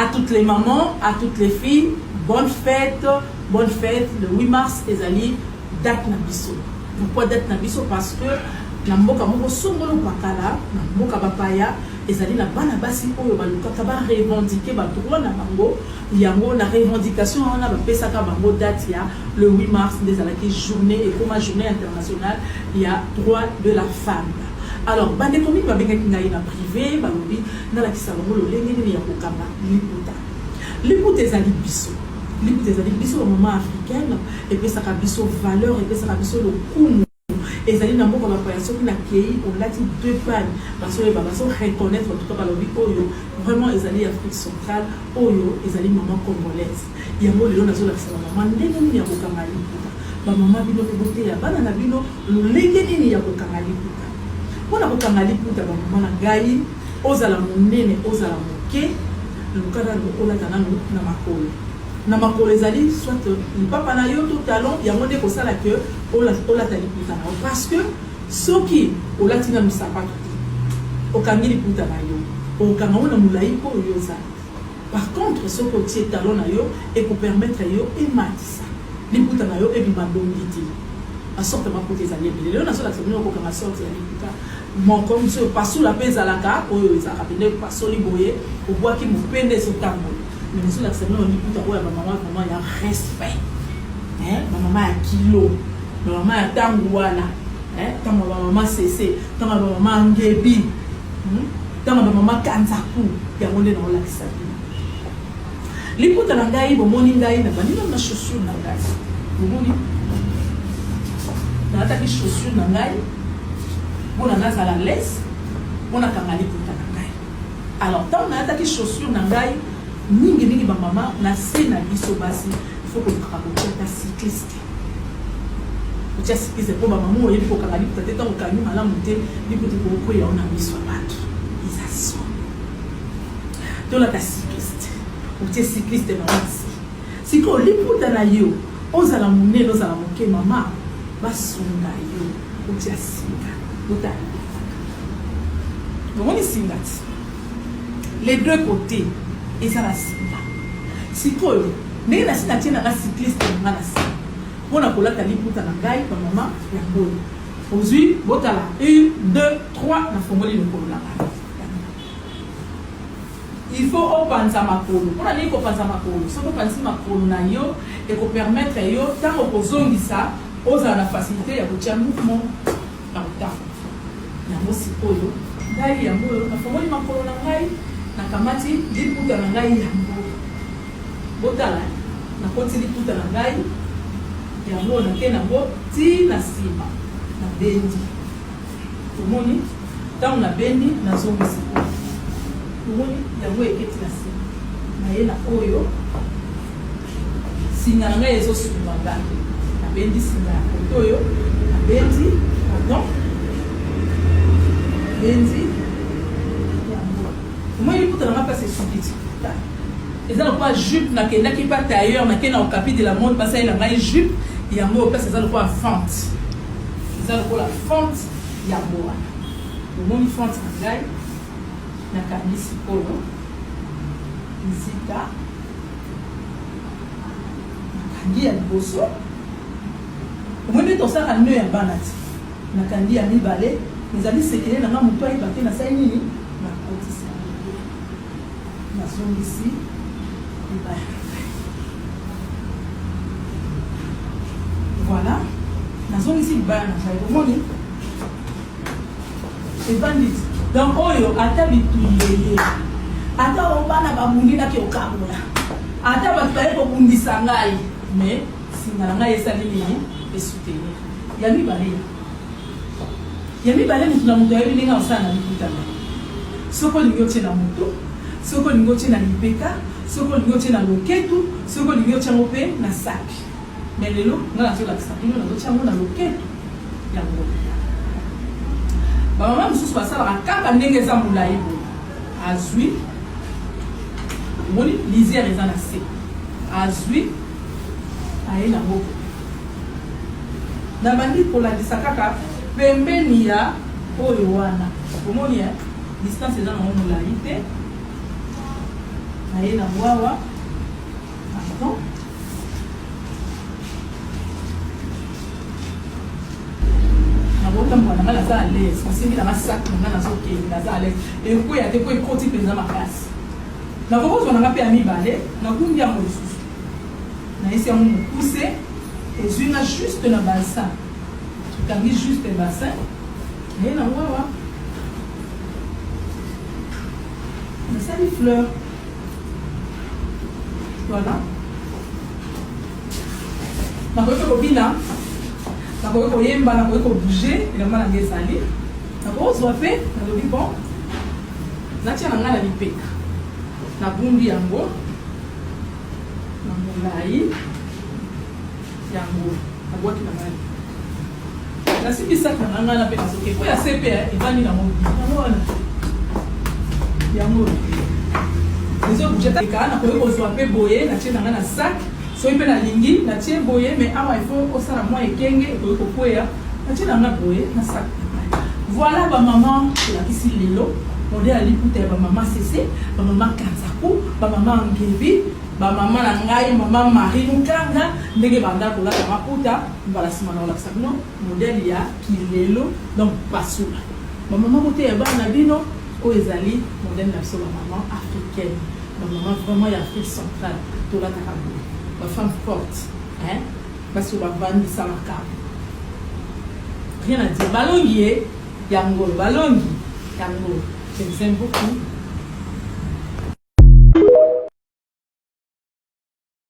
À toutes les mamans, à toutes les filles, bonne fête, le 8 mars, ezali date na biso. Pourquoi date na biso? Parce que na mboka moko songolo bakala, na mboka bapaya, ezali na bana basi oyo balukaka ba revendiquer ba droit na bango, yango na revendication on a bapesaka bango date ya le 8 mars ezalaki journée et comme journée internationale, il y a droit de la femme. Alors, bande komi ba benga kinga na privé, ba lobi na la kisalongo lo lenge ni ya kokamba liputa. Liputa ezali biso. Liputa ezali biso maman africaine et puis ça ka biso valeur et puis ça ka biso le kumu. Ezali na mboka ba payaso ki na kei on lati deux pannes parce que ba baso reconnaître en tout cas ba lobi oyo vraiment ezali Afrique centrale oyo ezali maman congolaise. Yango lelo nazo la kisala maman ndenge ni ya kokamba liputa. Ba maman bino bote ya bana na bino lo lenge ni ya kokamba liputa. Pour la kokangali pour ta maman ngai ozala monene ozala moke le cadre de ola tana na makolo na makolo ezali soit le papa na yo tout talon ya monde ko sala que ola tali puta na parce que soki ola tina musapato okangili puta na yo okanga na mulai ko yo za par contre soki otie talon na yo et pour permettre yo ematisa li puta na yo e bibandongiti a sorte ma côté ezali bilé on a sur la semaine ko kanga sorte ya puta mon comme ce passo la pesa la ka oyo za rapide passo liboye au bois qui me pende ce tambo mais sur la semaine on dit puta oya maman vraiment il y a respect hein maman a kilo maman a tango wana hein tango maman cc tango maman ngebi tango maman kanzaku ya monde na la kisabi liputa na ngai bomoni ngai na bani na chaussure na ngai bomoni na ataki chaussure na ngai on a la laisse, on a kangali pour ta ngai. Alors, tant on a attaqué chaussures nangai, ningi ba maman na se na biso basi, il faut que tu racontes ta cycliste. Tu as cycliste pour maman ou il faut kangali pour ta tête en kanyu mala monter, il faut que beaucoup y on a mis sur battre. Ils assont. Donc là ta cycliste. Ou tu es cycliste maman si. Si ko li pour ta na yo, ozala monné, ozala moké maman, basunga yo, ou tu as singa. Les deux côtés, et ça la singa. Si quoi, mais la singa tient la cycliste de la singa. On a collé la liputa na gaï, par maman, la bonne. Aujourd'hui, botala 1, 2, 3, la formule de la il faut penser à ma colo. Pour aller penser à ma colo, si vous pensez à ma colo na yo et qu'on permettre yo tant au zone ça, aux la facilité à votre mouvement dans le temps. Yango sikoyo ngai yango na fongoli makolo na ngai na kamati liputa na ngai yango botala na koti liputa na ngai yango na ke nango ti na sima na bendi tomoni tango na bendi na zongi sikoyo tomoni yango eketi na sima na ye na oyo singa na ngai ezosuma ngai na bendi singa ya koto oyo na bendi pardon Benzi, moi il faut pas passer subit. Et ça pas jupe na kenda qui part ailleurs, na kenda au capi de la mode passer la maille jupe, il y a mot place ça le quoi fente. Ça le quoi la fente, il y a mot. Le mot il fente na gai na kamisi polo. Zita. Kangi ya boso. Moi mais dans ça à nœud ya banati. Na kangi ya mibale. Nous avons séquelé dans mon toit, il va faire ça nini, la côte ici. La zone ici, voilà. La zone ici, il va y et bandit. Donc, oyo, atabitu ata obana babundina ki okabola. Ata batale ko bundisa ngai, mais singa ngai esali nini, et soutenir. Yami bale. Yami bale mutuna mutu ayo ninga osana bikutana. Soko lingoche na mutu, soko lingoche na lipeka, soko lingoche na loketu, soko lingoche ngope na saki. Mais lelo ngala sola kisapino na locha ngo na loketu. Yango. Ba mama mususu basala kaka ndenge za mulai bo. Azui. Moni lisière eza na se. Azui. Aye na moko. Na bandi kola disakaka pembeni ya oyo wana. Omoni ya distance eza na mulai te. naye na mwawa pardon nabotambola na nga naza à l'aise nasimbi na masak na nga nazokende naza à l'aise ekoya te po ekoti mpenza makasi nakokozwa na nga mpe ya mibale nakumbi yango lisusu nayesi yango mokuse ezwi nga juste na bassin tokangi juste bassin naye na mwawa nasali fleur voilà nakoki kobina nakoki koyemba nakoki kobouge elamba na ngai ezali nakozwa mpe nalobi bon natia na ngai na lipeka nabumbi yango na molai yango nabwaki na ngai nasimbi saki na ngai na mpe nazoke po ya se mpe evandi na mobi yango yango ezobouge nakoki kozwa mpe boye natie na ngai na sac soki mpe nalingi natie boye mais awa il faut osala mwa ekenge ekoki kokweya natie na ngai boye na sac voilà bamama elakisi lelo modele ya liputa ya bamama sese bamama kanzaku bamama ngebi bamama na ngai mama Marie Mukanga ndenge banda kolata maputa mbala nsima na kolakisa bino modele ya kilelo donc basula bamama bote ya bana bino oyo ezali modele na biso bamama africaine bamama vraiment ya Afrique centrale tolataka boye bafemme forte parce que bavandisa makambo rien à dire balongi ye yango balongi yango j'aime beaucoup